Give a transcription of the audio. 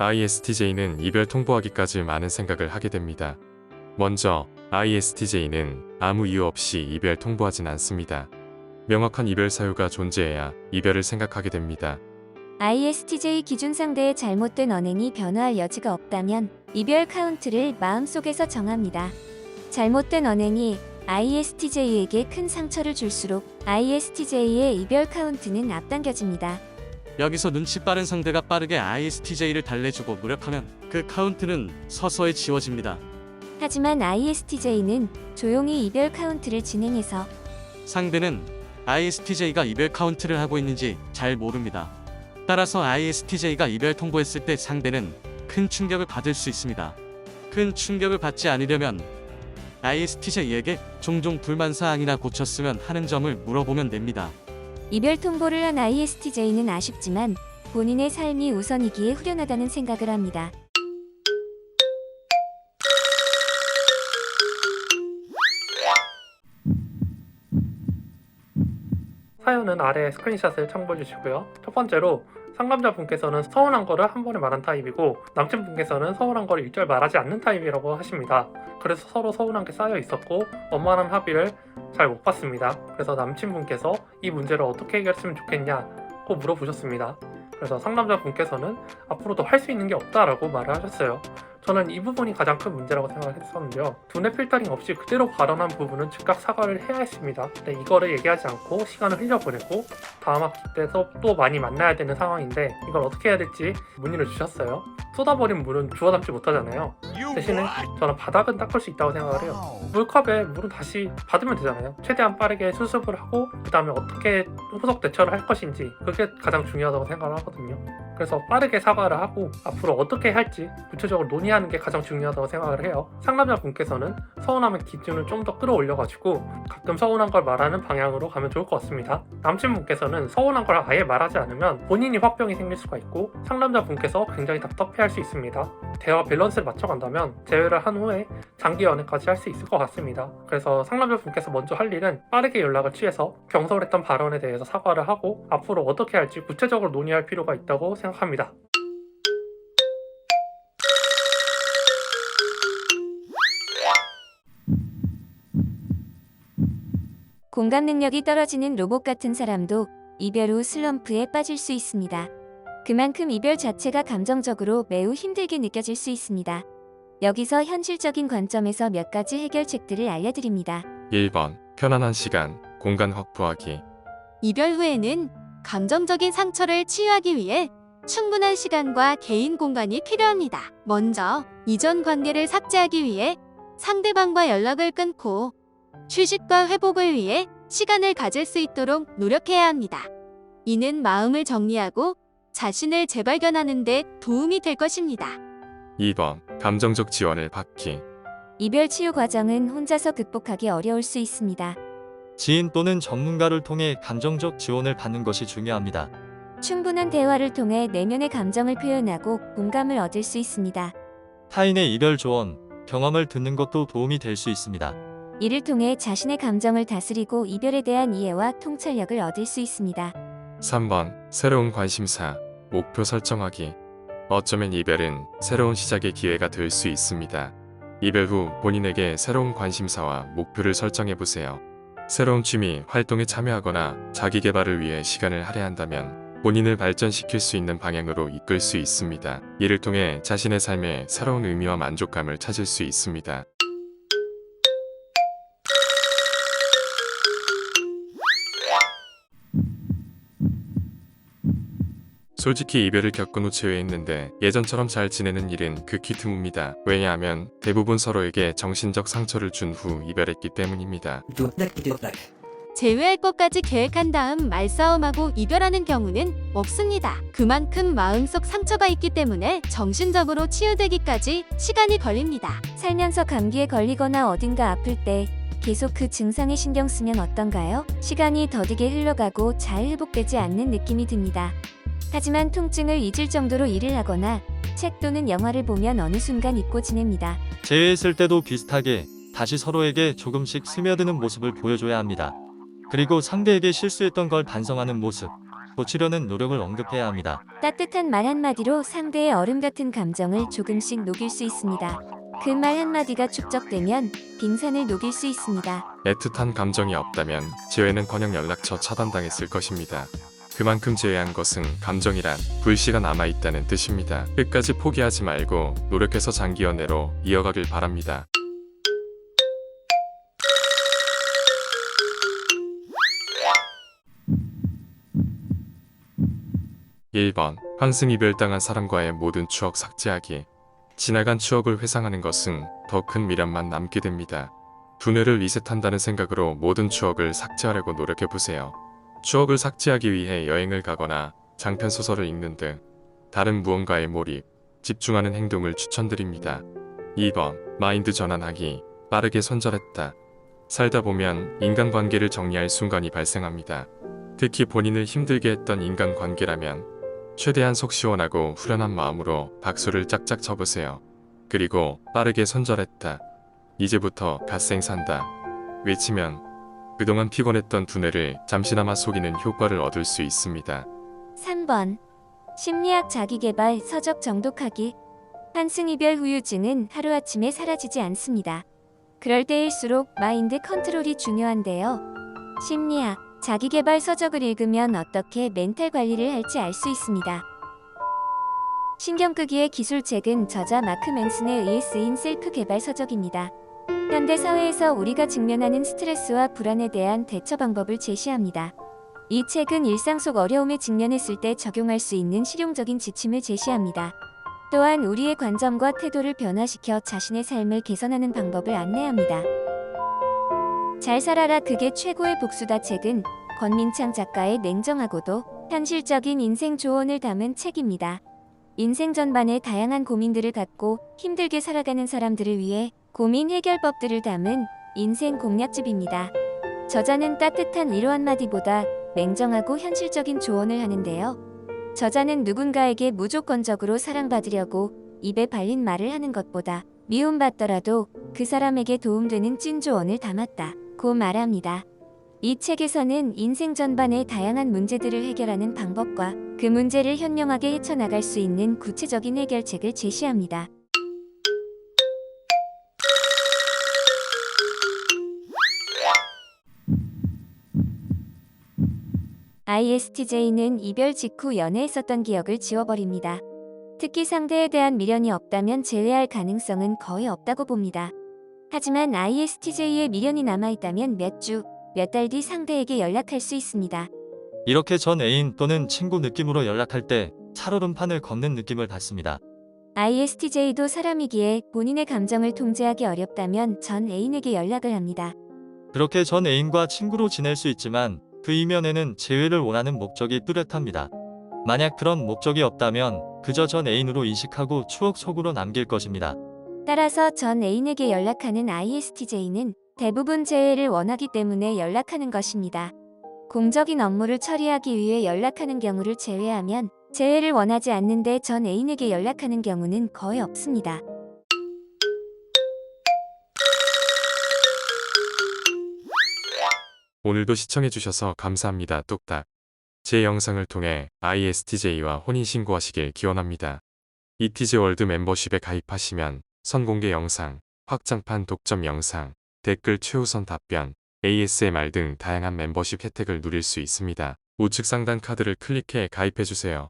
ISTJ는 이별 통보하기까지 많은 생각을 하게 됩니다. 먼저 ISTJ는 아무 이유 없이 이별 통보하진 않습니다. 명확한 이별 사유가 존재해야 이별을 생각하게 됩니다. ISTJ 기준 상대의 잘못된 언행이 변화할 여지가 없다면 이별 카운트를 마음속에서 정합니다. 잘못된 언행이 ISTJ에게 큰 상처를 줄수록 ISTJ의 이별 카운트는 앞당겨집니다. 여기서 눈치 빠른 상대가 빠르게 ISTJ를 달래주고 노력하면 그 카운트는 서서히 지워집니다. 하지만 ISTJ는 조용히 이별 카운트를 진행해서 상대는 ISTJ가 이별 카운트를 하고 있는지 잘 모릅니다. 따라서 ISTJ가 이별 통보했을 때 상대는 큰 충격을 받을 수 있습니다. 큰 충격을 받지 않으려면 ISTJ에게 종종 불만사항이나 고쳤으면 하는 점을 물어보면 됩니다. 이별 통보를 한 ISTJ는 아쉽지만 본인의 삶이 우선이기에 후련하다는 생각을 합니다. 사연은 아래 스크린샷을 참고해 주시고요. 첫 번째로 상담자분께서는 서운한 거를 한 번에 말한 타입이고 남친분께서는 서운한 거를 일절 말하지 않는 타입이라고 하십니다. 그래서 서로 서운한 게 쌓여 있었고 원만한 합의를 잘 못 봤습니다. 그래서 남친분께서 이 문제를 어떻게 해결했으면 좋겠냐고 물어보셨습니다. 그래서 상담자분께서는 앞으로도 할 수 있는 게 없다라고 말을 하셨어요. 저는 이 부분이 가장 큰 문제라고 생각을 했었는데요. 두뇌 필터링 없이 그대로 발언한 부분은 즉각 사과를 해야 했습니다. 근데 이거를 얘기하지 않고 시간을 흘려보내고 다음 학기 때도 또 많이 만나야 되는 상황인데 이걸 어떻게 해야 될지 문의를 주셨어요. 쏟아버린 물은 주워 담지 못하잖아요. 대신에 저는 바닥은 닦을 수 있다고 생각을 해요. 물컵에 물은 다시 받으면 되잖아요. 최대한 빠르게 수습을 하고 그 다음에 어떻게 후속 대처를 할 것인지 그게 가장 중요하다고 생각을 하거든요. 그래서 빠르게 사과를 하고 앞으로 어떻게 할지 구체적으로 논의하는 게 가장 중요하다고 생각을 해요. 상담자분께서는 서운함의 기준을 좀 더 끌어올려가지고 가끔 서운한 걸 말하는 방향으로 가면 좋을 것 같습니다. 남친분께서는 서운한 걸 아예 말하지 않으면 본인이 화병이 생길 수가 있고 상담자분께서 굉장히 답답해할 수 있습니다. 대화 밸런스를 맞춰간다면 재회를 한 후에 장기 연애까지 할 수 있을 것 같습니다. 그래서 상담자분께서 먼저 할 일은 빠르게 연락을 취해서 경솔했던 발언에 대해서 사과를 하고 앞으로 어떻게 할지 구체적으로 논의할 필요가 있다고 생각합니다. 공감 능력이 떨어지는 로봇 같은 사람도 이별 후 슬럼프에 빠질 수 있습니다. 그만큼 이별 자체가 감정적으로 매우 힘들게 느껴질 수 있습니다. 여기서 현실적인 관점에서 몇 가지 해결책들을 알려드립니다. 1번. 편안한 시간, 공간 확보하기. 이별 후에는 감정적인 상처를 치유하기 위해 충분한 시간과 개인 공간이 필요합니다. 먼저 이전 관계를 삭제하기 위해 상대방과 연락을 끊고 휴식과 회복을 위해 시간을 가질 수 있도록 노력해야 합니다. 이는 마음을 정리하고 자신을 재발견하는 데 도움이 될 것입니다. 2번. 감정적 지원을 받기. 이별 치유 과정은 혼자서 극복하기 어려울 수 있습니다. 지인 또는 전문가를 통해 감정적 지원을 받는 것이 중요합니다. 충분한 대화를 통해 내면의 감정을 표현하고 공감을 얻을 수 있습니다. 타인의 이별 조언, 경험을 듣는 것도 도움이 될 수 있습니다. 이를 통해 자신의 감정을 다스리고 이별에 대한 이해와 통찰력을 얻을 수 있습니다. 3번. 새로운 관심사, 목표 설정하기. 어쩌면 이별은 새로운 시작의 기회가 될 수 있습니다. 이별 후 본인에게 새로운 관심사와 목표를 설정해보세요. 새로운 취미, 활동에 참여하거나 자기 개발을 위해 시간을 할애한다면 본인을 발전시킬 수 있는 방향으로 이끌 수 있습니다. 이를 통해 자신의 삶에 새로운 의미와 만족감을 찾을 수 있습니다. 솔직히 이별을 겪은 후 재회했는데 예전처럼 잘 지내는 일은 극히 드뭅니다. 왜냐하면 대부분 서로에게 정신적 상처를 준 후 이별했기 때문입니다. 재회할 것까지 계획한 다음 말싸움하고 이별하는 경우는 없습니다. 그만큼 마음속 상처가 있기 때문에 정신적으로 치유되기까지 시간이 걸립니다. 살면서 감기에 걸리거나 어딘가 아플 때 계속 그 증상에 신경 쓰면 어떤가요? 시간이 더디게 흘러가고 잘 회복되지 않는 느낌이 듭니다. 하지만 통증을 잊을 정도로 일을 하거나 책 또는 영화를 보면 어느 순간 잊고 지냅니다. 재회했을 때도 비슷하게 다시 서로에게 조금씩 스며드는 모습을 보여줘야 합니다. 그리고 상대에게 실수했던 걸 반성하는 모습, 고치려는 노력을 언급해야 합니다. 따뜻한 말 한마디로 상대의 얼음 같은 감정을 조금씩 녹일 수 있습니다. 그 말 한마디가 축적되면 빙산을 녹일 수 있습니다. 애틋한 감정이 없다면 재회는커녕 연락처 차단당했을 것입니다. 그만큼 재회한 것은 감정이란 불씨가 남아있다는 뜻입니다. 끝까지 포기하지 말고 노력해서 장기 연애로 이어가길 바랍니다. 1번. 환승이별당한 사람과의 모든 추억 삭제하기. 지나간 추억을 회상하는 것은 더 큰 미련만 남게 됩니다. 두뇌를 리셋한다는 생각으로 모든 추억을 삭제하려고 노력해보세요. 추억을 삭제하기 위해 여행을 가거나 장편소설을 읽는 등 다른 무언가에 몰입, 집중하는 행동을 추천드립니다. 2번. 마인드 전환하기. 빠르게 손절했다. 살다 보면 인간관계를 정리할 순간이 발생합니다. 특히 본인을 힘들게 했던 인간관계라면 최대한 속 시원하고 후련한 마음으로 박수를 짝짝 쳐보세요. 그리고 빠르게 손절했다. 이제부터 갓생산다. 외치면 그동안 피곤했던 두뇌를 잠시나마 속이는 효과를 얻을 수 있습니다. 3번. 심리학 자기계발 서적 정독하기. 환승이별 후유증은 하루아침에 사라지지 않습니다. 그럴 때일수록 마인드 컨트롤이 중요한데요. 심리학, 자기계발 서적을 읽으면 어떻게 멘탈 관리를 할지 알 수 있습니다. 신경끄기의 기술책은 저자 마크 맨슨에 의해 쓰인 셀프 개발 서적입니다. 현대 사회에서 우리가 직면하는 스트레스와 불안에 대한 대처 방법을 제시합니다. 이 책은 일상 속 어려움에 직면했을 때 적용할 수 있는 실용적인 지침을 제시합니다. 또한 우리의 관점과 태도를 변화시켜 자신의 삶을 개선하는 방법을 안내합니다. 잘 살아라 그게 최고의 복수다 책은 권민창 작가의 냉정하고도 현실적인 인생 조언을 담은 책입니다. 인생 전반에 다양한 고민들을 갖고 힘들게 살아가는 사람들을 위해 고민 해결법들을 담은 인생 공략집입니다. 저자는 따뜻한 위로 한마디보다 냉정하고 현실적인 조언을 하는데요. 저자는 누군가에게 무조건적으로 사랑받으려고 입에 발린 말을 하는 것보다 미움받더라도 그 사람에게 도움되는 찐 조언을 담았다고 말합니다. 이 책에서는 인생 전반의 다양한 문제들을 해결하는 방법과 그 문제를 현명하게 헤쳐나갈 수 있는 구체적인 해결책을 제시합니다. ISTJ는 이별 직후 연애했었던 기억을 지워버립니다. 특히 상대에 대한 미련이 없다면 재회할 가능성은 거의 없다고 봅니다. 하지만 ISTJ의 미련이 남아있다면 몇 주, 몇 달 뒤 상대에게 연락할 수 있습니다. 이렇게 전 애인 또는 친구 느낌으로 연락할 때 살얼음판을 걷는 느낌을 받습니다. ISTJ도 사람이기에 본인의 감정을 통제하기 어렵다면 전 애인에게 연락을 합니다. 그렇게 전 애인과 친구로 지낼 수 있지만 그 이면에는 재회를 원하는 목적이 뚜렷합니다. 만약 그런 목적이 없다면 그저 전 애인으로 인식하고 추억 속으로 남길 것입니다. 따라서 전 애인에게 연락하는 ISTJ는 대부분 재회를 원하기 때문에 연락하는 것입니다. 공적인 업무를 처리하기 위해 연락하는 경우를 제외하면 재회를 원하지 않는데 전 애인에게 연락하는 경우는 거의 없습니다. 오늘도 시청해주셔서 감사합니다. 뚝딱. 제 영상을 통해 ISTJ와 혼인신고하시길 기원합니다. ETJ월드 멤버십에 가입하시면 선공개 영상, 확장판 독점 영상, 댓글 최우선 답변, ASMR 등 다양한 멤버십 혜택을 누릴 수 있습니다. 우측 상단 카드를 클릭해 가입해주세요.